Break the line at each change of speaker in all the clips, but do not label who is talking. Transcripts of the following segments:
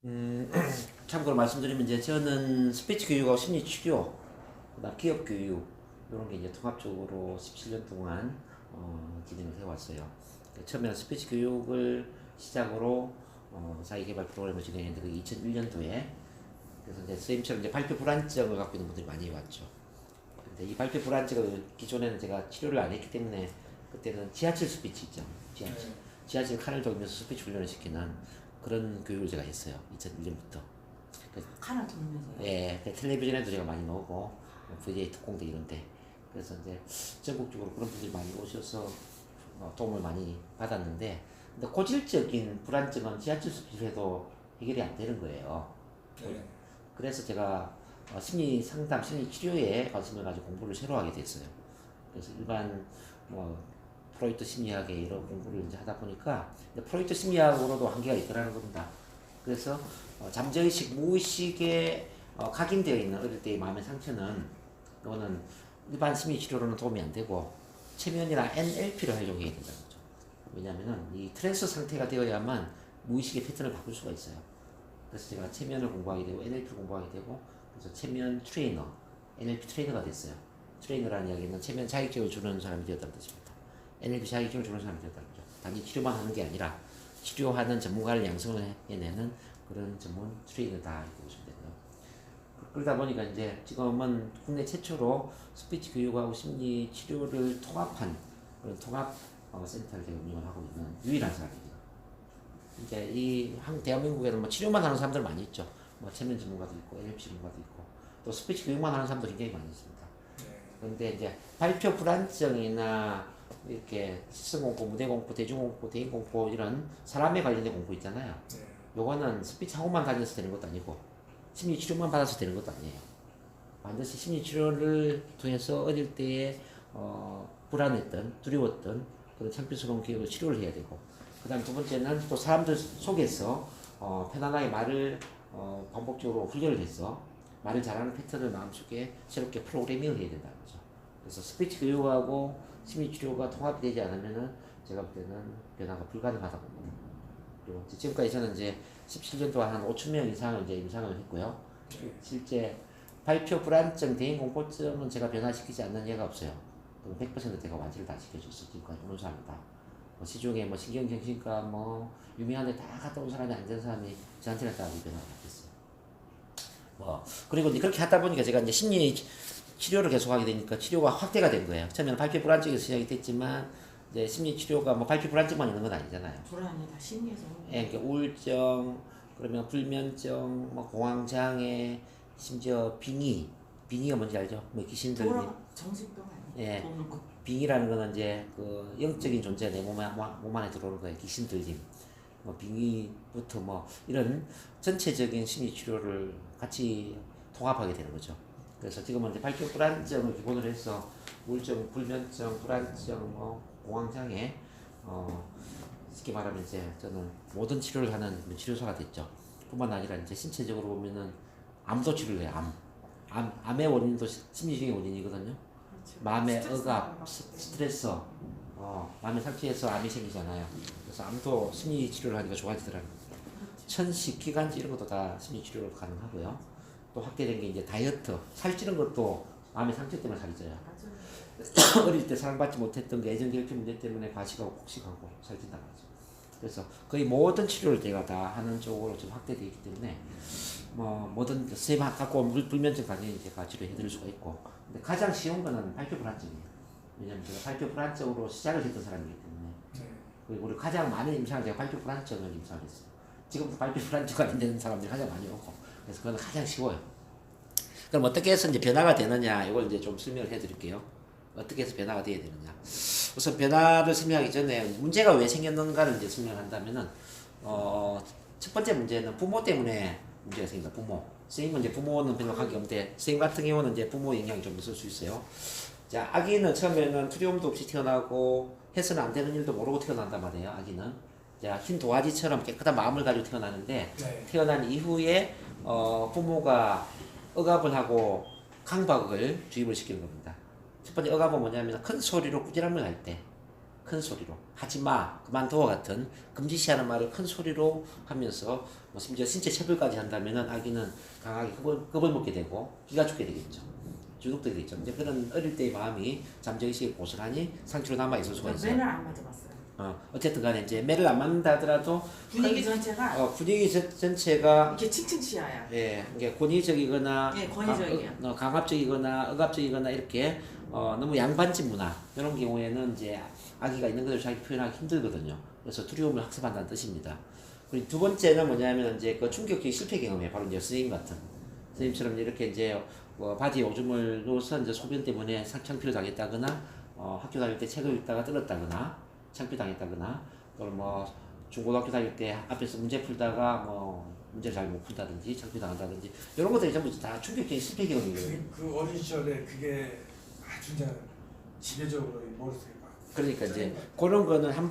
음, 참고로 말씀드리면 이제 저는 스피치 교육하고 심리 치료, 그다음 기업 교육 이런 게 이제 통합적으로 17년 동안 진행을 해왔어요. 처음에는 스피치 교육을 시작으로 자기 개발 프로그램을 진행했는데 그 2001년도에 그래서 이제 선생님처럼 이제 발표 불안증을 갖고 있는 분들이 많이 왔죠. 근데 이 발표 불안증을 기존에는 제가 치료를 안 했기 때문에 그때는 지하철 스피치 있죠. 지하철 칸을 돌면서 스피치 훈련을 시키는 그런 교육을 제가 했어요. 2001년부터.
칸을 돌면서요?
예, 텔레비전에도 제가 많이 나오고 VJ 특공대 이런데 그래서 이제 전국적으로 그런 분들이 많이 오셔서 도움을 많이 받았는데 근데 고질적인 불안증은 지하철 스피치로 해도 해결이 안 되는 거예요.
네.
그래서 제가 심리 상담, 심리 치료에 관심을 가지고 공부를 새로 하게 됐어요. 그래서 일반 뭐 프로이트 심리학의 이런 공부를 이제 하다 보니까 프로이트 심리학으로도 한계가 있더라는 겁니다. 그래서 잠재의식, 무의식에 각인되어 있는 어릴 때의 마음의 상처는 이거는 일반 심리 치료로는 도움이 안 되고 최면이나 NLP를 활용해야 된다는 거죠. 왜냐하면은 이 트랜스 상태가 되어야만 무의식의 패턴을 바꿀 수가 있어요. 그래서 제가 체면을 공부하게 되고 NLP를 공부하게 되고 그래서 체면 트레이너, NLP 트레이너가 됐어요. 트레이너라는 이야기는 체면 자격증을 주는 사람이 되었다는 뜻입니다. NLP 자격증을 주는 사람이 되었다는 거죠. 단지 치료만 하는 게 아니라 치료하는 전문가를 양성을 해내는 그런 전문 트레이너다 이렇게 보시면 되고요. 그러다 보니까 이제 지금은 국내 최초로 스피치 교육하고 심리 치료를 통합한 그런 통합 센터를 제가 운영을 하고 있는 유일한 사람입니다. 이제 이 대한민국에는 뭐 치료만 하는 사람들 많이 있죠. 뭐 체면 전문가도 있고 NLP 전문가도 있고 또 스피치 교육만 하는 사람도 굉장히 많이 있습니다. 그런데 이제 발표 불안증이나 이렇게 시선 공포, 무대 공포, 대중 공포, 대인 공포 이런 사람에 관련된 공포 있잖아요. 요거는 스피치 학원만 다녀서 되는 것도 아니고 심리 치료만 받아서 되는 것도 아니에요. 반드시 심리 치료를 통해서 어릴 때에 불안했던, 두려웠던 그런 창피스러운 기억을 치료를 해야 되고 그 다음 두 번째는 또 사람들 속에서 편안하게 말을 반복적으로 훈련을 해서 말을 잘하는 패턴을 마음속에 새롭게 프로그래밍을 해야 된다는 거죠. 그래서 스피치 교육하고 심리 치료가 통합이 되지 않으면은 제가 볼 때는 변화가 불가능하다고 봅니다. 그리고 지금까지 저는 이제 17년 동안 한 5천 명 이상을 이제 임상을 했고요. 실제 발표 불안증, 대인 공포증은 제가 변화시키지 않는 예가 없어요. 100% 제가 완치를 다 시켜줬어요. 지금까지 오는 사람이다. 뭐 시중에 뭐 신경정신과 뭐 유명한 데 다 갔다 온 사람이 안 된 사람이 저한테는 다 변화가 됐어요. 뭐 그리고 이제 그렇게 하다 보니까 제가 이제 심리 치료를 계속하게 되니까 치료가 확대가 된 거예요. 처음에는 발표 불안증에서 시작이 됐지만 이제 심리 치료가 뭐 발표 불안증만 있는 건 아니잖아요.
불안이 다 심리에서.
예, 그러니까 우울증, 그러면 불면증, 뭐 공황 장애, 심지어 빙의가 뭔지 알죠? 뭐 귀신들.
정신병 아니에요?
예, 빙의라는 거는 이제 그 영적인 존재 내 몸 안에 들어오는 거예요. 귀신 들림. 뭐 빙의부터 뭐 이런 전체적인 심리 치료를 같이 통합하게 되는 거죠. 그래서 지금은 이제 발표 불안증을 기본으로 해서 우울증, 불면증, 불안증, 뭐 공황장애, 쉽게 말하면 이제 저는 모든 치료를 하는 치료사가 됐죠. 뿐만 아니라 이제 신체적으로 보면은 암도 치료를 해요. 암의 원인도 심리적인 원인이거든요.
그렇죠.
마음의 억압, 스트레스, 마음의 상처에서 암이 생기잖아요. 그래서 암도 심리 치료를 하니까 좋아지더라고요. 천식, 기관지 이런 것도 다 심리 치료로 가능하고요. 또 확대된 게 이제 다이어트, 살찌는 것도 마음의 상처 때문에 살이 쪄요. 어릴 때 사랑받지 못했던 게 애정 결핍 문제 때문에 과식하고 폭식하고 살찐다는 거죠. 그래서 거의 모든 치료를 제가 다 하는 쪽으로 좀 확대되어 있기 때문에 뭐 모든 선생님 갖고 온 불면증까지 제가 치료해드릴 수가 있고 근데 가장 쉬운 거는 발표 불안증이에요. 왜냐면 제가 발표 불안증으로 시작을 했던 사람이기 때문에 그리고 우리 가장 많은 임상을 제가 발표 불안증을 임상을 했어요. 지금도 발표 불안증이 안 되는 사람들이 가장 많이 오고 그래서 그건 가장 쉬워요. 그럼 어떻게 해서 이제 변화가 되느냐 이걸 이제 좀 설명을 해드릴게요. 어떻게 해서 변화가 되어야 되느냐. 우선 변화를 설명하기 전에 문제가 왜 생겼는가를 이제 설명한다면은 첫 번째 문제는 부모 때문에 문제가 생긴다. 부모. 선생님은 이제 부모는 별로 관계 없는데 선생님 같은 경우는 이제 부모 영향이 좀 있을 수 있어요. 자, 아기는 처음에는 두려움도 없이 태어나고 해서는 안 되는 일도 모르고 태어난단 말이에요. 아기는. 자, 흰 도화지처럼 깨끗한 마음을 가지고 태어나는데 태어난 이후에 부모가 억압을 하고 강박을 주입을 시키는 겁니다. 첫 번째 억압은 뭐냐면 큰 소리로 꾸지람을 할 때 큰 소리로 하지마 그만둬 같은 금지시하는 말을 큰 소리로 하면서 뭐 심지어 신체 체벌까지 한다면은 아기는 강하게 겁을 먹게 되고 기가 죽게 되겠죠. 중독되게 되겠죠. 이제 그런 어릴 때의 마음이 잠재의식에 고스란히 상처로 남아 있을 수가 있어요.
매를 안 맞아봤어요.
어쨌든 간에 이제 매를 안 맞는다 하더라도
분위기 전체가
분위기 전체가
이렇게 칭칭치아야.
예, 이게 권위적이거나
예, 권위적이에요.
강압적이거나 억압적이거나 이렇게 너무 양반집 문화 이런 경우에는 이제 아기가 있는 것을 자기 표현하기 힘들거든요. 그래서 두려움을 학습한다는 뜻입니다. 그리고 두 번째는 뭐냐면 이제 그 충격적인 실패 경험이에요. 바로 이제 선생님 같은 선생님처럼 이렇게 이제 바지에 오줌을 넣어서 이제 소변 때문에 창피를 당했다거나 학교 다닐 때 책을 읽다가 떨었다거나 창피당했다거나 또는 뭐 중고등학교 다닐 때 앞에서 문제 풀다가 뭐 문제를 잘 못 푼다든지 창피당한다든지 이런 것들이 전부 다 충격적인 실패 경험이에요.
그 어린 시절에 그게 아주 이제 지배적으로 머릿속에 막.
그러니까 이제 그런 거는 한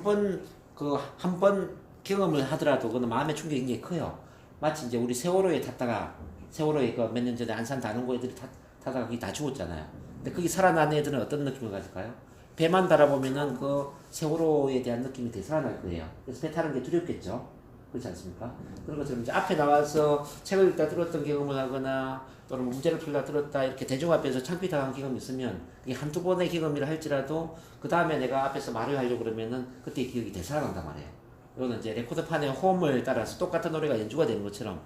번 경험을 하더라도 그는 마음의 충격이 굉장히 커요. 마치 이제 우리 세월호에 탔다가 세월호에 그 몇 년 전에 안산 다른고 애들이 타다가 거기 다 죽었잖아요. 근데 거기 살아난 애들은 어떤 느낌을 가질까요? 배만 바라보면은 그 세월호에 대한 느낌이 되게 살아날 거예요. 그래서 배 타는 게 두렵겠죠. 그렇지 않습니까? 그런 것처럼 이제 앞에 나와서 책을 읽다 들었던 경험을 하거나 또는 문제를 풀다 들었다 이렇게 대중 앞에서 창피당한 경험이 있으면 이게 한두 번의 경험이라 할지라도 그 다음에 내가 앞에서 말을 하려고 그러면은 그때 기억이 되살아난단 말이에요. 이거는 이제 레코드판의 홈을 따라서 똑같은 노래가 연주가 되는 것처럼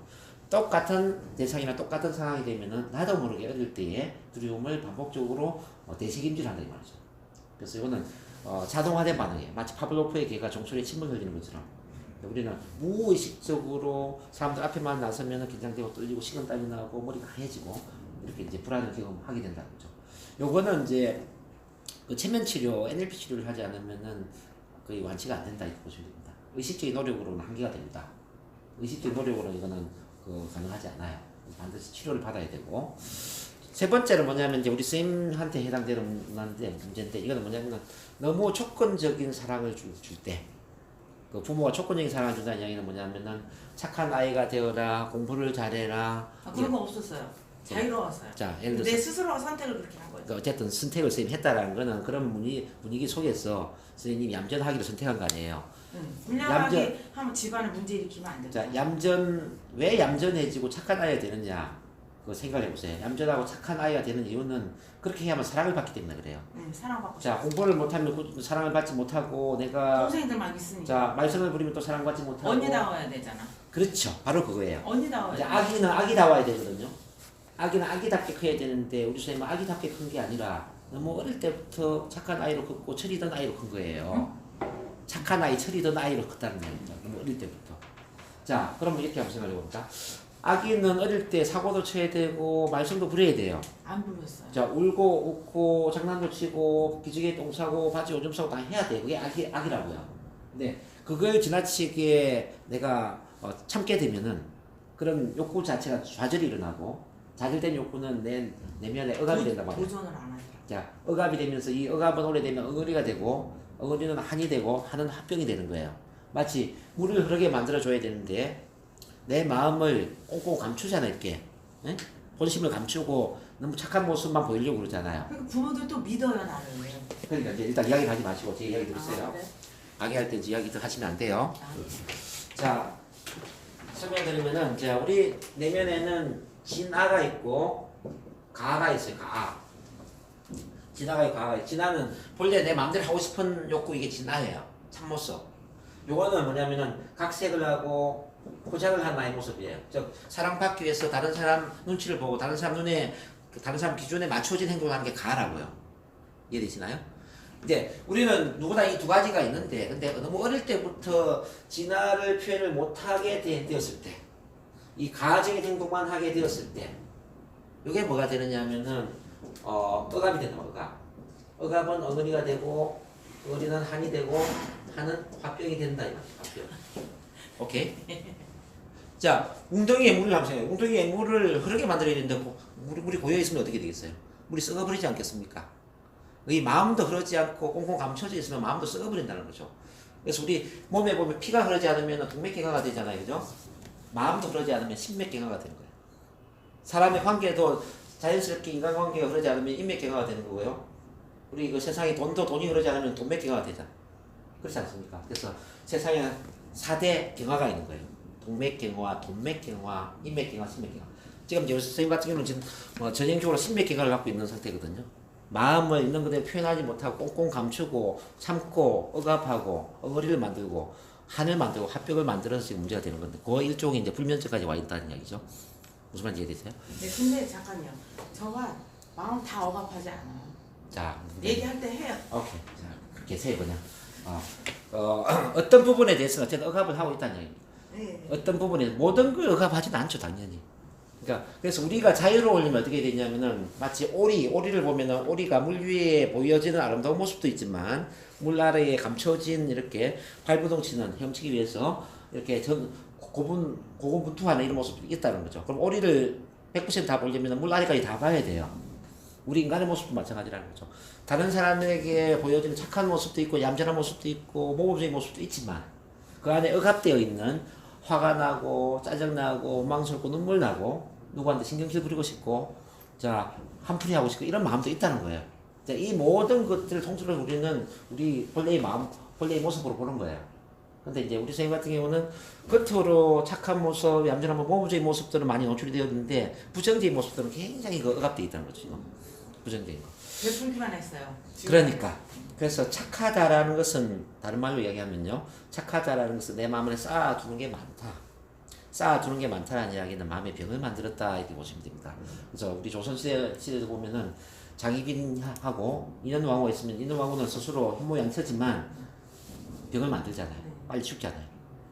똑같은 대상이나 똑같은 상황이 되면은 나도 모르게 어릴 때에 두려움을 반복적으로 되새김질한다 이 말이죠. 그래서 이거는 자동화된 반응이에요. 마치 파블로프의 개가 종소리에 침을 흘리는 것처럼 우리는 무의식적으로 사람들 앞에만 나서면 긴장되고 떨리고 식은땀이 나고 머리가 하얘지고 이렇게 이제 불안을 경험하게 된다는 거죠. 요거는 이제 그 체면 치료, NLP 치료를 하지 않으면은 거의 완치가 안 된다 이렇게 보시면 됩니다. 의식적인 노력으로는 한계가 됩니다. 의식적인 노력으로는 이거는 가능하지 않아요. 반드시 치료를 받아야 되고. 세 번째는 뭐냐면 이제 우리 선생님한테 해당되는 문제인데 이거는 뭐냐면 너무 조건적인 사랑을 줄 때 그 부모가 조건적인 사랑을 준다는 이야기는 뭐냐면은 착한 아이가 되어라 공부를 잘해라
그런 거 없었어요. 자유로웠어요.
자 예를
내
들어서
스스로 선택을 그렇게 한 거예요.
그러니까 어쨌든 선택을 선생님이 했다라는 거는 그런 분위기 속에서 선생님이 얌전하기를 선택한 거 아니에요.
훌륭하게 하면 집안에 문제 일으키면 안
자
되죠.
왜 얌전해지고 착한 아이가 되느냐 그거 생각해 보세요. 얌전하고 착한 아이가 되는 이유는 그렇게 해야만 사랑을 받기 때문에 그래요.
사랑받고
자 공부를 못하면 사랑을 받지 못하고 내가
동생들만 있으니까.
자 말썽을 부리면 또 사랑받지 못하고
언니다워야 되잖아.
그렇죠. 바로 그거예요.
언니다워야
이제
돼.
아기는 아기다워야 되거든요. 아기는 아기답게 커야 되는데 우리 선생님은 아기답게 큰 게 아니라 너무 어릴 때부터 착한 아이로 컸고 철이던 아이로 큰 거예요. 착한 아이, 철이던 아이로 컸다는 말입니다. 너무 어릴 때부터. 자, 그러면 이렇게 한번 생각해 볼까? 아기는 어릴 때 사고도 쳐야 되고 말썽도 부려야 돼요.
안 불렀어요.
자, 울고 웃고 장난도 치고 기지개 똥 싸고 바지 오줌 싸고 다 해야 돼. 그게 아기라고요. 근데 그걸 지나치게 내가 참게 되면은 그런 욕구 자체가 좌절이 일어나고 좌절된 욕구는 내 내면에 억압이 된단 말이에요.
도전을 안 하더라고.
자, 억압이 되면서 이 억압은 오래되면 엉어리가 되고 엉어리는 한이 되고 한은 합병이 되는 거예요. 마치 물을 흐르게 만들어줘야 되는데 내 마음을 꽁꽁 감추잖아 이렇게. 에? 본심을 감추고 너무 착한 모습만 보이려고 그러잖아요.
그러니까 부모들 또 믿어요 나를.
그러니까 이제 일단 이야기 하지 마시고 제 이야기 들으세요.
그래?
강의할 때 이야기 더 하시면 안 돼요.
네.
자, 설명드리면은 자 우리 내면에는 진아가 있고 가가 있어요. 가. 진아가 있고 가가 있어요. 진아는 본래 내 마음대로 하고 싶은 욕구 이게 진아예요. 참모습. 요거는 뭐냐면은 각색을 하고 포장을 한 나의 모습이에요. 즉 사랑받기 위해서 다른 사람 눈치를 보고 다른 사람 눈에 다른 사람 기준에 맞춰진 행동을 하는 게 가라고요. 이해되시나요? 이제 우리는 누구나 이 두 가지가 있는데 근데 너무 어릴 때부터 진화를 표현을 못하게 되었을 때 이 가적인 행동만 하게 되었을 때 이게 뭐가 되느냐 하면은 억압이 된다. 억압은 어머니가 되고 어린은 한이 되고 한은 화병이 된다 이 말이야. 화병. 오케이. 자 웅덩이에 물을 한번 생각해요. 웅덩이에 물을 흐르게 만들어야 되는데 물이 고여 있으면 어떻게 되겠어요? 물이 썩어버리지 않겠습니까? 이 마음도 흐르지 않고 꽁꽁 감춰져 있으면 마음도 썩어버린다는 거죠. 그래서 우리 몸에 보면 피가 흐르지 않으면 동맥경화가 되잖아요. 그죠? 마음도 흐르지 않으면 심맥경화가 되는 거예요. 사람의 관계도 자연스럽게 인간관계가 흐르지 않으면 인맥경화가 되는 거고요. 우리 그 세상에 돈이 흐르지 않으면 돈맥경화가 되잖아. 그렇지 않습니까? 그래서 세상에 4대 경화가 있는 거예요. 동맥경화, 돈맥경화, 인맥경화, 신맥경화. 지금 이제 선생님 같은 경우는 지금 뭐 전형적으로 신맥경화를 갖고 있는 상태거든요. 마음을 있는 그대로 표현하지 못하고 꽁꽁 감추고 참고 억압하고 어거리를 만들고 한을 만들고 합벽을 만들어서 지금 문제가 되는 건데 그 일종의 이제 불면증까지 와 있다는 이야기죠. 무슨 말인지 이해되세요?
네, 근데 잠깐요. 저가 마음 다 억압하지 않아요.
자,
얘기할 때 해요.
오케이. 자, 그렇게 세요 그냥. 어떤 부분에 대해서는 어쨌든 억압을 하고 있다는 얘기입니다.
네.
어떤 부분에 모든 걸 억압하지는 않죠 당연히. 그러니까 그래서 우리가 자유로우려면 어떻게 되냐면은 마치 오리를 보면은 오리가 물 위에 보여지는 아름다운 모습도 있지만 물 아래에 감춰진 이렇게 발부동치는 헤엄치기 위해서 이렇게 고군분투하는 이런 모습이 있다는 거죠. 그럼 오리를 100%다 보려면 물 아래까지 다 봐야 돼요. 우리 인간의 모습도 마찬가지라는 거죠. 다른 사람에게 보여지는 착한 모습도 있고 얌전한 모습도 있고 모범적인 모습도 있지만 그 안에 억압되어 있는 화가 나고 짜증나고 원망스럽고 눈물 나고 누구한테 신경질 부리고 싶고 자 한풀이 하고 싶고 이런 마음도 있다는 거예요. 자, 이 모든 것들을 통틀어 우리는 우리 본래의 마음, 본래의 모습으로 보는 거예요. 근데 이제 우리 선생님 같은 경우는 겉으로 착한 모습, 얌전한 모범적인 모습들은 많이 노출이 되어 있는데 부정적인 모습들은 굉장히 억압되어 있다는 거죠. 지금. 부정적인 거.
베풀기만 했어요.
그러니까 그래서 착하다라는 것은 다른 말로 이야기하면요 착하다라는 것은 내 마음에 쌓아두는 게 많다 쌓아두는 게 많다는 이야기는 마음의 병을 만들었다 이렇게 보시면 됩니다. 그래서 우리 조선시대에도 보면은 장희빈하고 인현왕후가 있으면 인현왕후는 스스로 현모양처지만 병을 만들잖아요. 빨리 죽잖아요.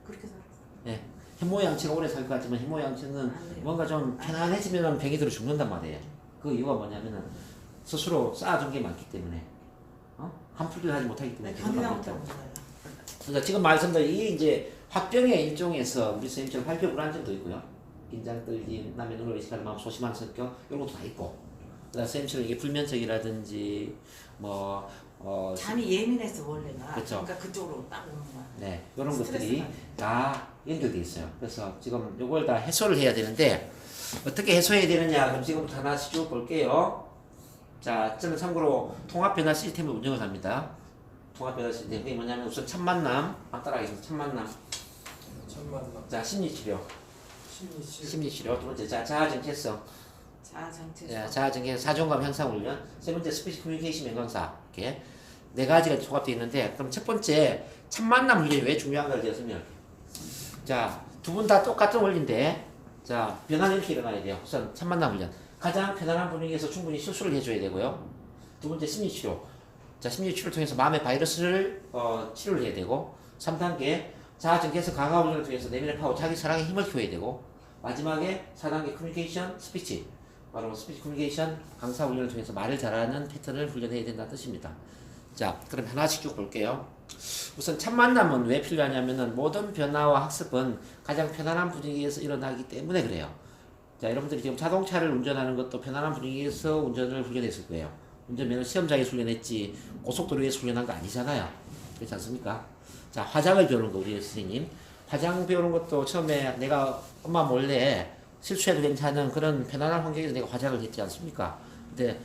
그렇게 살았어요.
예. 현모양처가 오래 살 것 같지만 현모양처는
안 돼요.
뭔가 좀 편안해지면 병이 들어 죽는단 말이에요. 그 이유가 뭐냐면은 스스로 쌓아둔 게 많기 때문에 한풀이를 하지 못하기 때문에 병을 만들었다. 그러니까 지금 말씀드린 이 이제 화병의 일종에서 우리 선생님처럼 활병 불안증도 있고요. 긴장 떨림, 남의 눈을 의식하는 마음, 소심한 성격 이런 것도 다 있고. 그다음 선생님처럼 이게 불면증이라든지 뭐
잠이 예민해서 원래가.
그쵸.
그러니까 그쪽으로 딱 오는 거야.
네 이런
스트레스
것들이
받는.
다 연결돼 있어요. 그래서 지금 이걸 다 해소를 해야 되는데 어떻게 해소해야 되느냐? 그럼 지금부터 하나씩 쭉 볼게요. 자, 저는 참고로 통합변화 시스템을 운영을 합니다. 통합변화 시스템 그게 뭐냐면 우선 첫 만남 따라가겠습니다. 첫 만남. 자, 심리치료. 심리치료. 두 번째 자아정체성.
자아정체성.
자아정체성, 사정감 향상 훈련. 세 번째 스피치 커뮤니케이션 명강사. 이렇게 네 가지가 통합되어 있는데 그럼 첫 번째 첫 만남 훈련이 왜 중요한가를 제가 설명할게요. 자, 두 분 다 똑같은 원리인데 자, 변화는 이렇게 일어나야 돼요. 우선 첫 만남 훈련. 가장 편안한 분위기에서 충분히 실수를 해줘야 되고요. 두 번째 심리치료. 자, 심리치료를 통해서 마음의 바이러스를 치료를 해야 되고 3단계 자아정체성 강화 훈련을 통해서 내면의 파워, 자기 사랑의 힘을 키워야 되고 마지막에 4단계 커뮤니케이션 스피치 바로 스피치 커뮤니케이션 강사 훈련을 통해서 말을 잘하는 패턴을 훈련해야 된다는 뜻입니다. 자, 그럼 하나씩 쭉 볼게요. 우선 첫 만남은 왜 필요하냐면은 모든 변화와 학습은 가장 편안한 분위기에서 일어나기 때문에 그래요. 자, 여러분들이 지금 자동차를 운전하는 것도 편안한 분위기에서 운전을 훈련했을 거예요. 운전면허 시험장에서 훈련했지 고속도로에서 훈련한 거 아니잖아요. 그렇지 않습니까? 자, 화장을 배우는 거 우리 선생님. 화장 배우는 것도 처음에 내가 엄마 몰래 실수해도 괜찮은 그런 편안한 환경에서 내가 화장을 했지 않습니까? 근데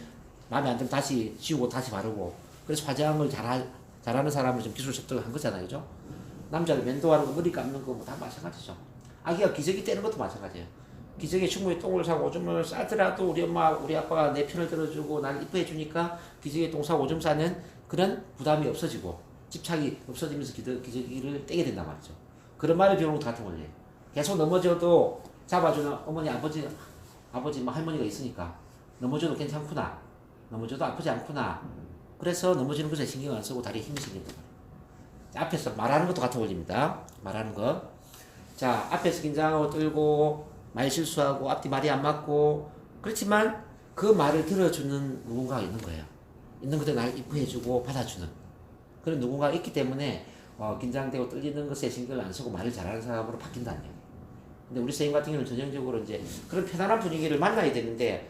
마음에 안 들면 다시 지우고 다시 바르고 그래서 화장을 잘하는 사람을 좀 기술 습득을 한 거잖아요. 그죠? 남자를 면도하는 거, 머리 감는 거 뭐 다 마찬가지죠. 아기가 기저귀 떼는 것도 마찬가지예요. 기저귀에 충분히 똥을 사고 오줌을 싸더라도 우리 엄마, 우리 아빠가 내 편을 들어주고 나를 이뻐해 주니까 기저귀에 똥 싸고 오줌 싸는 그런 부담이 없어지고 집착이 없어지면서 기저귀를 떼게 된단 말이죠. 그런 말을 배우는 것도 같은 원리예요. 계속 넘어져도 잡아주는 어머니, 아버지 뭐 할머니가 있으니까 넘어져도 괜찮구나. 넘어져도 아프지 않구나. 그래서 넘어지는 것에 신경 안 쓰고 다리에 힘이 생긴단 말이에요. 앞에서 말하는 것도 같은 원리입니다. 말하는 것. 자, 앞에서 긴장하고 떨고 말 실수하고 앞뒤 말이 안 맞고 그렇지만 그 말을 들어주는 누군가가 있는 거예요. 있는 그대로 날 이뻐해주고 받아주는 그런 누군가가 있기 때문에 긴장되고 떨리는 것에 신경을 안 쓰고 말을 잘하는 사람으로 바뀐다는 얘기예요. 근데 우리 선생님 같은 경우는 전형적으로 이제 그런 편안한 분위기를 만나야 되는데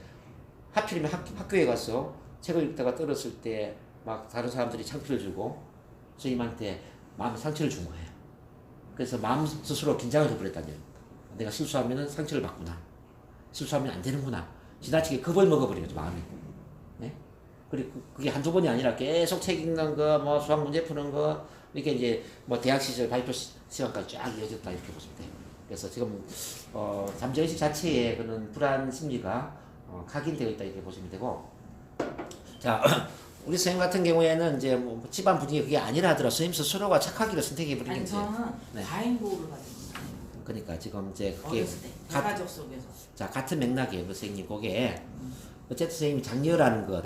하필이면 학교에 가서 책을 읽다가 떨었을 때 막 다른 사람들이 창피를 주고 선생님한테 마음에 상처를 준 거예요. 그래서 마음 스스로 긴장을 해버렸다는 얘기입니다. 내가 실수하면 상처를 받구나. 실수하면 안 되는구나. 지나치게 겁을 먹어버린 거죠, 마음이. 네? 그리고 그게 한두 번이 아니라 계속 책 읽는 거, 뭐 수학 문제 푸는 거, 이게 이제 뭐 대학 시절 발표 시간까지 쫙 이어졌다 이렇게 보시면 돼요. 그래서 지금 잠재의식 자체에 그런 불안 심리가 각인되어 있다 이렇게 보시면 되고, 자 우리 선생님 같은 경우에는 이제 뭐 집안 분위기 그게 아니라 하더라도 선생님 스스로가 착하기를 선택해 버리는
아니
게
저는
네.
과잉보호를 받은 거예요.
그러니까 지금 이제 그게
어렸을 때 가족 속에서
같은 맥락이에요. 그 선생님 그게 어쨌든 선생님이 장려라는 것,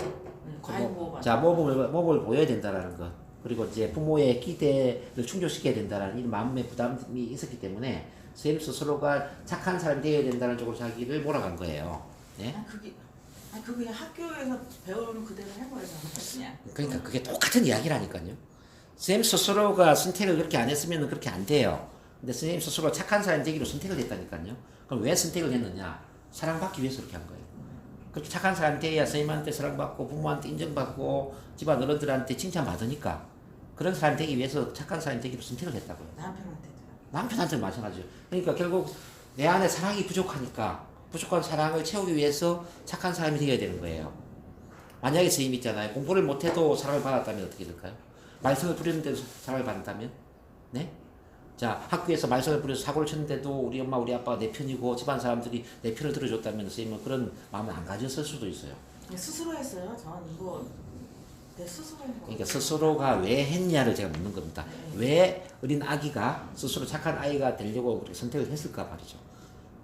과잉보호 받은
자 모범을 보여야 된다라는 것, 그리고 이제 부모의 기대를 충족시켜야 된다라는 이 마음의 부담이 있었기 때문에 선생님 스스로가 착한 사람이 되어야 된다는 쪽으로 자기를 몰아간 거예요. 예?
그게 그냥 학교에서 배우는 그대로 해버리잖아요. 그냥.
그러니까 그게 똑같은 이야기라니까요. 선생님 스스로가 선택을 그렇게 안 했으면 그렇게 안 돼요. 근데 선생님 스스로 착한 사람 되기로 선택을 했다니까요. 그럼 왜 선택을 했느냐? 사랑받기 위해서 그렇게 한 거예요. 그렇게 착한 사람이 돼야 선생님한테 사랑받고 부모한테 인정받고 집안 어른들한테 칭찬받으니까 그런 사람이 되기 위해서 착한 사람이 되기로 선택을 했다고요. 남편한테는 마찬가지죠. 그러니까 결국 내 안에 사랑이 부족하니까 부족한 사랑을 채우기 위해서 착한 사람이 되어야 되는 거예요. 만약에 선생님 있잖아요. 공부를 못해도 사랑을 받았다면 어떻게 될까요? 말썽을 부리는데도 사랑을 받았다면? 네? 자, 학교에서 말썽을 부려서 사고를 쳤는데도 우리 엄마, 우리 아빠가 내 편이고 집안 사람들이 내 편을 들어줬다면 선생님은 그런 마음을 안 가졌을 수도 있어요.
스스로 했어요. 저는 이거 내 스스로 한 거.
그러니까 스스로가 왜 했냐를 제가 묻는 겁니다. 왜 어린 아기가 스스로 착한 아이가 되려고 그렇게 선택을 했을까 말이죠.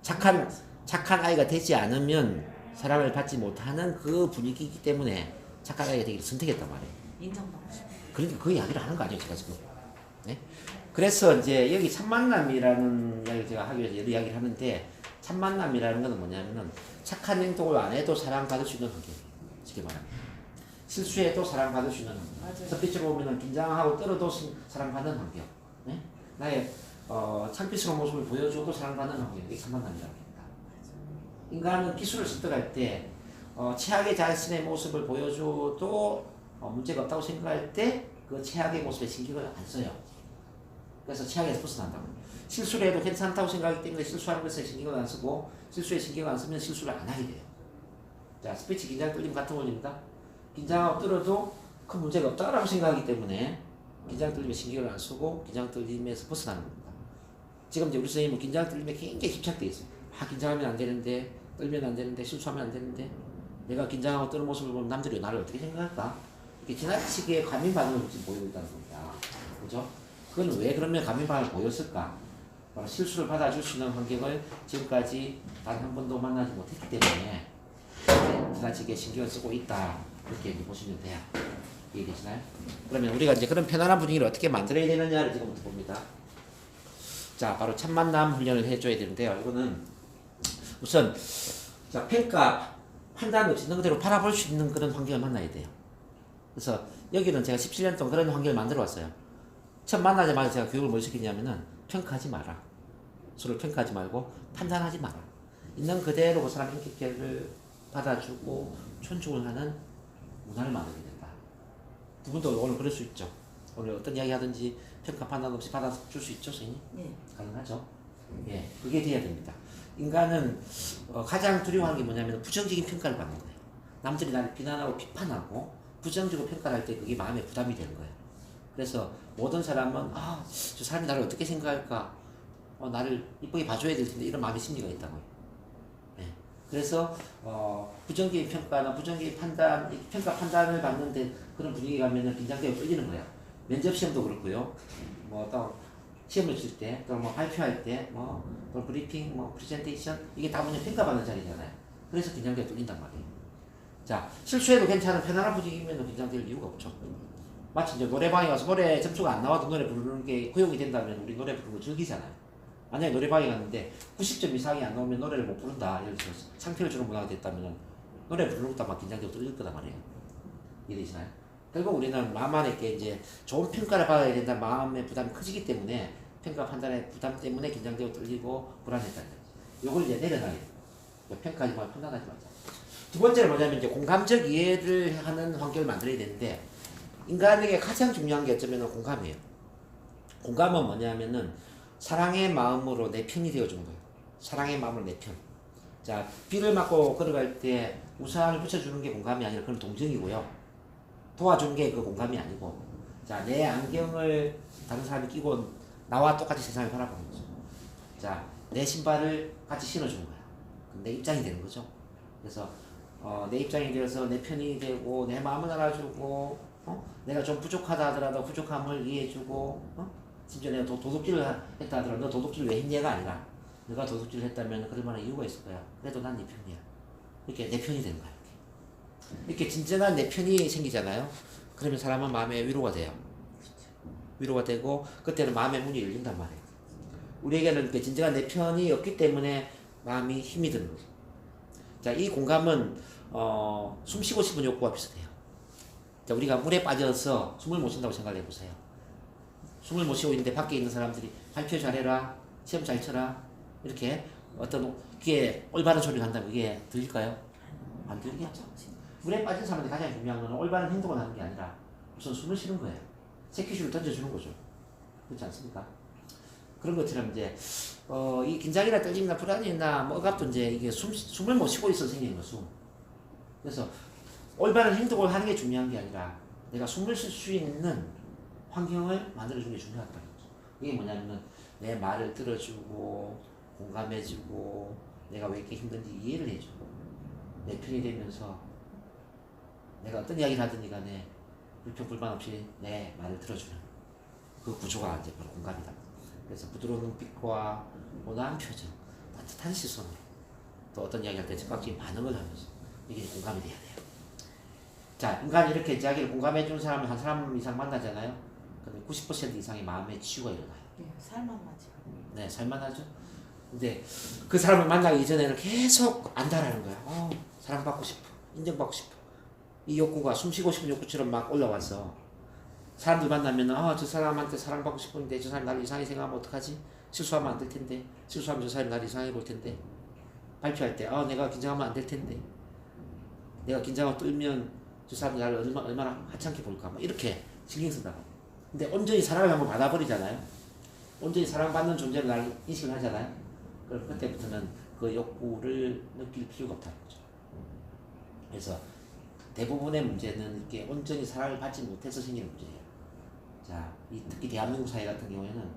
착한 아이가 되지 않으면 사랑을 받지 못하는 그 분위기이기 때문에 착한 아이가 되기를 선택했단 말이에요.
인정받고 싶어.
그러니까 그 이야기를 하는 거 아니에요, 제가 지금. 네? 그래서 이제 여기 참만남이라는 이야기를 제가 하기 위해서 여러 이야기를 하는데, 참만남이라는 건 뭐냐면은 착한 행동을 안 해도 사랑받을 수 있는 환경. 쉽게 말하면. 실수해도 사랑받을 수 있는 환경. 햇빛으로 보면은 긴장하고 떨어도 사랑받는 환경. 네? 나의 창피스러운 모습을 보여줘도 사랑받는 환경. 이게 참만남이라고 합니다. 인간은 기술을 습득할 때 최악의 자신의 모습을 보여줘도 문제가 없다고 생각할 때 그 최악의 모습에 신경을 안 써요. 그래서 최악에서 벗어난다고. 실수를 해도 괜찮다고 생각하기 때문에 실수하는 것에 신경을 안 쓰고 실수에 신경을 안 쓰면 실수를 안 하게 돼요. 자, 스피치 긴장 떨림 같은 원리입니다. 긴장하고 떨어도 큰 문제가 없다라고 생각하기 때문에 긴장 떨림에 신경을 안 쓰고 긴장 떨림에서 벗어나는 겁니다. 지금 이제 우리 선생님은 긴장 떨림에 굉장히 집착되어 있어요. 긴장하면 안 되는데, 떨면 안 되는데, 실수하면 안 되는데, 내가 긴장하고 떠는 모습을 보면 남들이 나를 어떻게 생각할까? 이렇게 지나치게 과민 반응을 지금 보이고 있다는 겁니다. 그죠? 그건 왜 그러면 과민 반응을 보였을까? 바로 실수를 받아줄 수 있는 환경을 지금까지 단 한 번도 만나지 못했기 때문에 지나치게 신경을 쓰고 있다. 이렇게 보시면 돼요. 이해되시나요? 그러면 우리가 이제 그런 편안한 분위기를 어떻게 만들어야 되느냐를 지금부터 봅니다. 자, 바로 참만남 훈련을 해줘야 되는데요. 이거는 우선 자, 평가, 판단 없이 있는 그대로 바라볼 수 있는 그런 환경을 만나야 돼요. 그래서 여기는 제가 17년 동안 그런 환경을 만들어 왔어요. 처음 만나자마자 제가 교육을 뭘 시켰냐면은 평가하지 마라. 서로 평가하지 말고 판단하지 마라. 있는 그대로 그 사람 인격계를 받아주고 존중을 하는 문화를 만들게 된다. 두 분도 오늘 그럴 수 있죠. 오늘 어떤 이야기 하든지 평가 판단 없이 받아줄 수 있죠, 선생님?
네.
가능하죠. 예, 그게 돼야 됩니다. 인간은 가장 두려워하는 게 뭐냐면 부정적인 평가를 받는 거예요. 남들이 나를 비난하고 비판하고 부정적으로 평가를 할 때 그게 마음에 부담이 되는 거예요. 그래서 모든 사람은 저 사람이 나를 어떻게 생각할까? 나를 이쁘게 봐줘야 될 텐데 이런 마음의 심리가 있다고요. 예. 그래서 부정적인 평가나 부정적인 평가 판단을 받는데 그런 분위기 가면은 긴장되고 끌리는 거야. 면접 시험도 그렇고요. 또 시험을 칠 때, 또 발표할 때, 또 브리핑, 프레젠테이션 이게 다 뭐냐 평가받는 자리잖아요. 그래서 긴장되고 뚫린단 말이에요. 자, 실수해도 괜찮은 편안한 분위기면 긴장될 이유가 없죠. 마치 이제 노래방에 가서 노래 점수가 안 나와도 노래 부르는 게 허용이 된다면 우리 노래 부르는 거 즐기잖아요. 만약에 노래방에 갔는데 90점 이상이 안 나오면 노래를 못 부른다. 이렇게 상표를 주는 문화가 됐다면 노래 부르는 것도 막 긴장되고 떨릴 거단 말이에요. 이해되시나요? 결국 우리는 마음 안에 이제 좋은 평가를 받아야 된다는 마음의 부담이 커지기 때문에 평가 판단의 부담 때문에 긴장되고 떨리고 불안했다는 거지. 요걸 이제 내려놔야 돼요. 평가하지 말고 판단하지 말자. 두 번째는 뭐냐면 이제 공감적 이해를 하는 환경을 만들어야 되는데 인간에게 가장 중요한 게 어쩌면 공감이에요. 공감은 뭐냐면은 사랑의 마음으로 내 편이 되어주는 거예요. 사랑의 마음으로 내 편. 자, 비를 맞고 걸어갈 때 우산을 붙여주는 게 공감이 아니라 그건 동정이고요. 도와주는 게 그 공감이 아니고 자, 내 안경을 다른 사람이 끼고 나와 똑같이 세상을 바라보는 거죠. 자, 내 신발을 같이 신어주는 거야. 그럼 내 입장이 되는 거죠. 그래서 내 입장이 되어서 내 편이 되고 내 마음을 알아주고 내가 좀 부족하다 하더라도 부족함을 이해해주고 심지어 내가 도둑질을 했다 하더라도 너 도둑질 왜 했냐가 아니라 너가 도둑질을 했다면 그럴 만한 이유가 있을 거야. 그래도 난 네 편이야. 이렇게 내 편이 되는 거야. 이렇게 진정한 내 편이 생기잖아요. 그러면 사람은 마음에 위로가 돼요. 위로가 되고 그때는 마음의 문이 열린단 말이에요. 우리에게는 이렇게 진정한 내 편이 없기 때문에 마음이 힘이 드는 거죠. 자, 이 공감은 숨 쉬고 싶은 욕구와 비슷해요. 자, 우리가 물에 빠져서 숨을 못 쉰다고 생각해 보세요. 숨을 못 쉬고 있는데 밖에 있는 사람들이 발표 잘해라, 시험 잘 쳐라 이렇게 어떤 귀에 올바른 소리를 한다면 이게 들릴까요? 안 들리겠죠. 물에 빠진 사람한테 가장 중요한 건 올바른 행동을 하는 게 아니라 우선 숨을 쉬는 거예요. 새끼줄을 던져주는 거죠. 그렇지 않습니까? 그런 것처럼 이제 이 긴장이나 떨림이나 불안이나 뭐 억압도 이제 이게 숨을 못 쉬고 있어 생기는 거 숨. 그래서 올바른 행동을 하는 게 중요한 게 아니라 내가 숨을 쉴 수 있는 환경을 만들어주는 게 중요하다는 거죠. 이게 뭐냐면은 내 말을 들어주고 공감해주고 내가 왜 이렇게 힘든지 이해를 해주고 내 편이 되면서 내가 어떤 이야기를 하든지 간에 불평 불만 없이 내 말을 들어주는 그 구조가 이제 바로 공감이다. 그래서 부드러운 눈빛과 온화한 표정, 따뜻한 시선으로 또 어떤 이야기할 때 즉각적인 반응을 하면서 이게 공감이 돼야 돼요. 자, 인간이 이렇게 이야기를 공감해주는 사람을 한 사람 이상 만나잖아요. 근데 90% 이상의 마음의 치유가 일어나요.
네, 살만하죠.
네, 살만하죠. 근데 그 사람을 만나기 이전에는 계속 안다라는 거야. 사랑받고 싶어, 인정받고 싶어. 이 욕구가 숨쉬고 싶은 욕구처럼 막 올라와서 사람들 만나면 저 사람한테 사랑받고 싶은데 저 사람이 나를 이상하게 생각하면 어떡하지? 실수하면 안 될 텐데 실수하면 저 사람이 나를 이상하게 볼 텐데 발표할 때 내가 긴장하면 안 될 텐데 내가 긴장하고 떨면 저 사람이 나를 얼마나 하찮게 볼까 막 이렇게 신경 쓴다고. 근데 온전히 사랑을 한번 받아버리잖아요. 온전히 사랑받는 존재를 나를 인식을 하잖아요. 그럼 그때부터는 그 욕구를 느낄 필요가 없다는 거죠. 그래서 대부분의 문제는 이렇게 온전히 사랑을 받지 못해서 생기는 문제예요. 자, 특히 대한민국 사회 같은 경우에는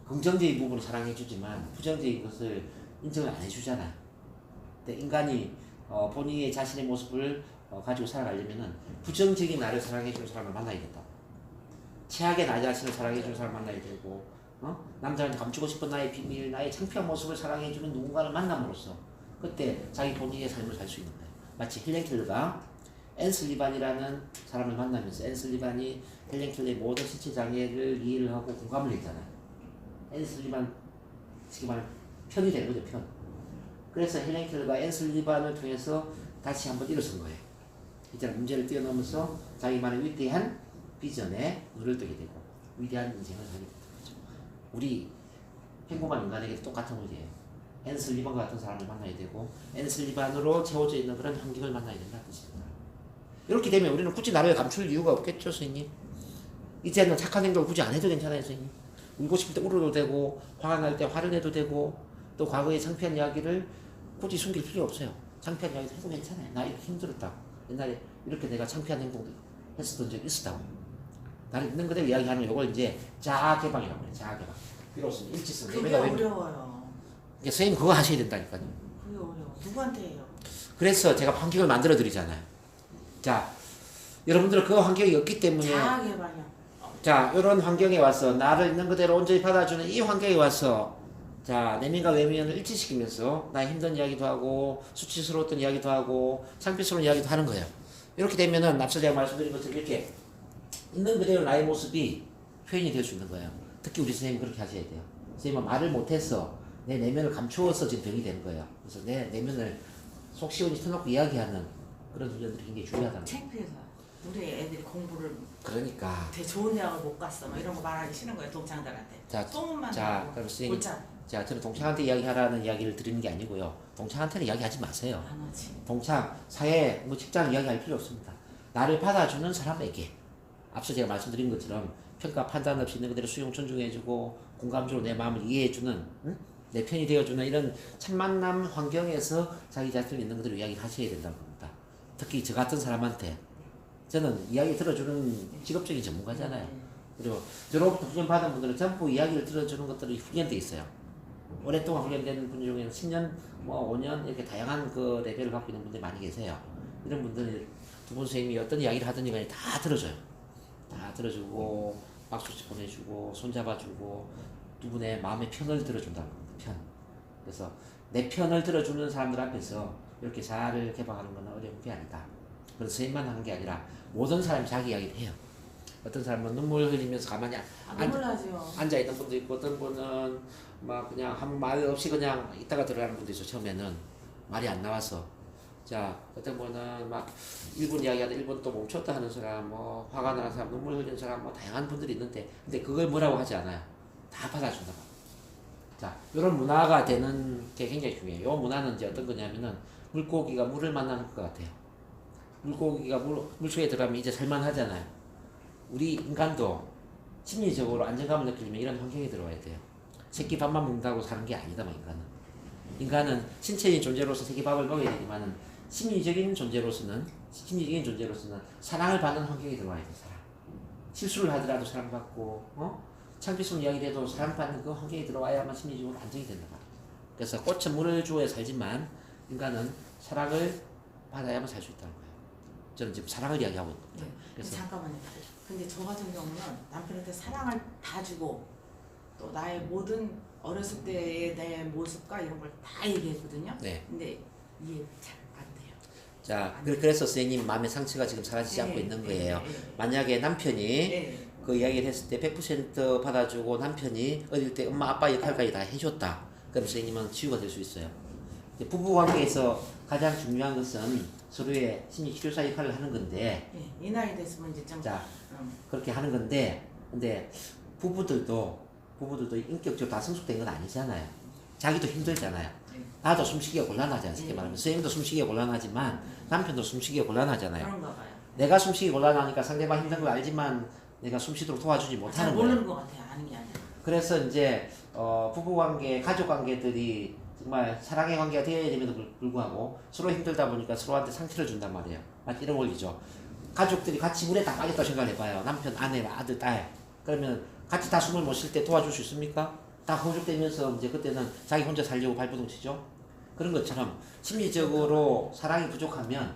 긍정적인 부분을 사랑해주지만 부정적인 것을 인정을 안 해주잖아요. 근데 인간이 본인의 자신의 모습을 가지고 살아가려면은 부정적인 나를 사랑해주는 사람을 만나야겠다. 최악의 나 자신을 사랑해주는 사람을 만나야 되고, 남자한테 감추고 싶은 나의 비밀, 나의 창피한 모습을 사랑해주는 누군가를 만남으로써 그때 자기 본인의 삶을 살 수 있는 거예요. 마치 헬렌 켈러가 앤 슬리반이라는 사람을 만나면서 앤 슬리반이 헬렌 켈러의 모든 신체 장애를 이해를 하고 공감을 했잖아요. 앤 슬리반 지금 말하는 편이 되는 거죠, 편. 그래서 헬렌 켈러가 앤 슬리반을 통해서 다시 한번 일어선 거예요. 이제 문제를 뛰어넘어서 자기만의 위대한 비전에 눈을 뜨게 되고 위대한 인생을 살게 되는 거죠. 우리 평범한 인간에게도 똑같은 문제예요. 앤 슬리반 같은 사람을 만나야 되고 앤 슬리반으로 채워져 있는 그런 환경을 만나야 된다는 뜻입니다. 이렇게 되면 우리는 굳이 나를 감출 이유가 없겠죠, 선생님. 이제는 착한 행동을 굳이 안 해도 괜찮아요, 선생님. 울고 싶을 때 울어도 되고 화가 날 때 화를 내도 되고 또 과거의 창피한 이야기를 굳이 숨길 필요 없어요. 창피한 이야기도 해도 괜찮아요. 나 이렇게 힘들었다고. 옛날에 이렇게 내가 창피한 행동도 했었던 적이 있었다고. 나를 있는 그대로 이야기하는 이걸 이제 자아개방이라고 해요. 자아개방. 비로소 일치성.
그게 어려워요.
선생님 그거 하셔야 된다니까요.
그게 어려워. 누구한테 해요?
그래서 제가 환경을 만들어 드리잖아요. 자, 여러분들은 그 환경이 없기 때문에
자아개발이요.
자, 이런 환경에 와서 나를 있는 그대로 온전히 받아주는 이 환경에 와서 자, 내면과 외면을 일치시키면서 나의 힘든 이야기도 하고 수치스러웠던 이야기도 하고 창피스러운 이야기도 하는 거예요. 이렇게 되면은 앞서 제가 말씀드린 것처럼 이렇게 있는 그대로 나의 모습이 표현이 될 수 있는 거예요. 특히 우리 선생님 그렇게 하셔야 돼요. 선생님은 말을 못해서 내 내면을 감추어서 지금 병이 되는 거예요. 그래서 내 내면을 속 시원히 터놓고 이야기하는 그런 훈련들이 굉장히 중요하다는 거예요.
창피해서 우리 애들이 공부를
그러니까
되게 좋은 대학을 못 갔어. 뭐 이런 거 말하기 싫은 거예요, 동창들한테.
자,
소문만
자,
나고
그럼 선생님
골자
자, 저는 동창한테 이야기하라는 이야기를 드리는 게 아니고요. 동창한테는 이야기하지 마세요.
안 하지.
동창, 사회, 뭐 직장 이야기할 필요 없습니다. 나를 받아주는 사람에게 앞서 제가 말씀드린 것처럼 평가 판단 없이 있는 그대로 수용 존중해주고 공감적으로 내 마음을 이해해주는 내 편이 되어주는 이런 첫 만남 환경에서 자기 자신을 있는 그대로 이야기를 하셔야 된다는 겁니다. 특히 저 같은 사람한테 저는 이야기 들어주는 직업적인 전문가잖아요. 그리고 저로부터 훈련 받은 분들은 전부 이야기를 들어주는 것들이 훈련돼 있어요. 오랫동안 훈련된 분 중에는 10년, 뭐 5년 이렇게 다양한 그 레벨을 갖고 있는 분들이 많이 계세요. 이런 분들이 두 분 선생님이 어떤 이야기를 하든지 간에 다 들어줘요. 다 들어주고 박수 보내주고 손잡아주고 두 분의 마음의 편을 들어준다는 겁니다. 편. 그래서 내 편을 들어주는 사람들 앞에서 이렇게 자아를 개방하는 건 어려운 게 아니다. 그래서 선생님만 하는 게 아니라 모든 사람이 자기 이야기를 해요. 어떤 사람은 눈물 흘리면서 가만히 앉아있는 분도 있고, 어떤 분은 막 그냥 아무 말 없이 그냥 있다가 들어가는 분도 있어. 처음에는 말이 안 나와서. 자, 어떤 분은 막 1분 이야기하다 1분 또 멈췄다 하는 사람, 뭐 화가 나는 사람, 눈물 흘리는 사람, 뭐 다양한 분들이 있는데, 근데 그걸 뭐라고 하지 않아요. 다 받아준다. 자, 이런 문화가 되는 게 굉장히 중요해요. 이 문화는 이제 어떤 거냐면은 물고기가 물을 만나는 것 같아요. 물고기가 물속에 들어가면 이제 살만하잖아요. 우리 인간도 심리적으로 안정감을 느끼려면 이런 환경에 들어와야 돼요. 새끼 밥만 먹는다고 사는 게 아니다, 인간은. 인간은 신체인 존재로서 새끼 밥을 먹어야 되지만은 심리적인 존재로서는 사랑을 받는 환경에 들어와야 돼, 사랑. 실수를 하더라도 사랑받고, 창피스러운 이야기를 해도 사랑받는 그 환경에 들어와야만 심리적으로 안정이 된다. 그래서 꽃은 물을 주어야 살지만 인간은 사랑을 받아야만 살 수 있다는 거예요. 저는 지금 사랑을 이야기하고 있는 겁니다.
그래서 잠깐만요. 근데 저 같은 경우는 남편한테 사랑을 다 주고 또 나의 모든 어렸을 때의 내 모습과 이런 걸 다 얘기했거든요.
네.
근데 이해 잘 안 돼요.
자, 그래서 선생님 마음의 상처가 지금 사라지지 않고 있는 거예요. 만약에 남편이 그 이야기를 했을 때 100% 받아주고 남편이 어릴 때 엄마 아빠 역할까지 다 해줬다. 그럼 선생님은 치유가 될 수 있어요. 부부 관계에서 가장 중요한 것은 서로의 심리치료사 역할을 하는 건데,
이 나이 됐으면 이제 좀
그렇게 하는 건데, 근데 부부들도 인격적으로 다 성숙된 건 아니잖아요. 자기도 힘들잖아요. 나도 숨쉬기가 곤란하잖아요. 쉽게 말하면 선생님도 숨쉬기가 곤란하지만 남편도 숨쉬기가 곤란하잖아요.
그런가 봐요.
내가 숨쉬기 곤란하니까 상대방 힘든 걸 알지만 내가 숨쉬도록 도와주지 못하는 거예요.
모르는 것 같아요. 아는 게 아니라.
그래서 이제 부부관계, 가족관계들이 정말 사랑의 관계가 되어야 됨에도 불구하고 서로 힘들다 보니까 서로한테 상처를 준단 말이에요. 이런 원리죠. 가족들이 같이 물에 다 빠졌다고 생각을 해봐요. 남편, 아내, 아들, 딸. 그러면 같이 다 숨을 못 쉴 때 도와줄 수 있습니까? 다 허죽대면서 이제 그때는 자기 혼자 살려고 발버둥 치죠. 그런 것처럼 심리적으로 사랑이 부족하면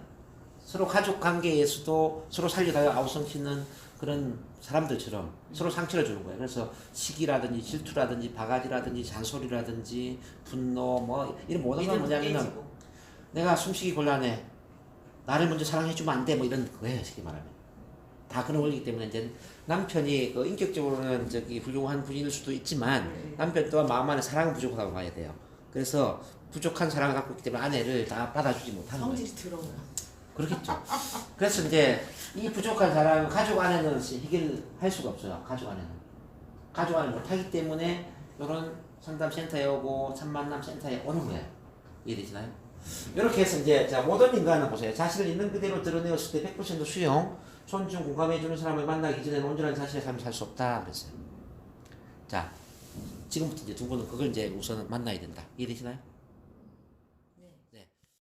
서로 가족 관계에서도 서로 살려다가 아우성치는 그런 사람들처럼 서로 상처를 주는 거예요. 그래서 시기라든지 질투라든지 바가지라든지 잔소리라든지 분노 뭐 이런 모든 건 뭐냐면은 내가 숨쉬기 곤란해. 나를 먼저 사랑해주면 안 돼. 뭐 이런 거예요. 쉽게 말하면. 다 그런 원리이기 때문에 이제 남편이 그 인격적으로는 훌륭한 분일 수도 있지만 남편 또한 마음 안에 사랑은 부족하다고 봐야 돼요. 그래서 부족한 사랑을 갖고 있기 때문에 아내를 다 받아주지 못하는 거예요.
성질이 더러워요.
그렇겠죠. 그래서 이제 이 부족한 사랑은 가족 안에는 해결할 수가 없어요. 가족 안에는 못하기 때문에 이런 상담센터에 오고 참만남 센터에 오는 거예요. 이해되시나요? 이렇게 해서 이제 모든 인간은 보세요. 자신을 있는 그대로 드러내었을 때 100% 수용, 존중, 공감해주는 사람을 만나기 전에는 온전한 자신의 삶을 살 수 없다 그랬어요. 자, 지금부터 이제 두 분은 그걸 이제 우선 만나야 된다. 이해되시나요?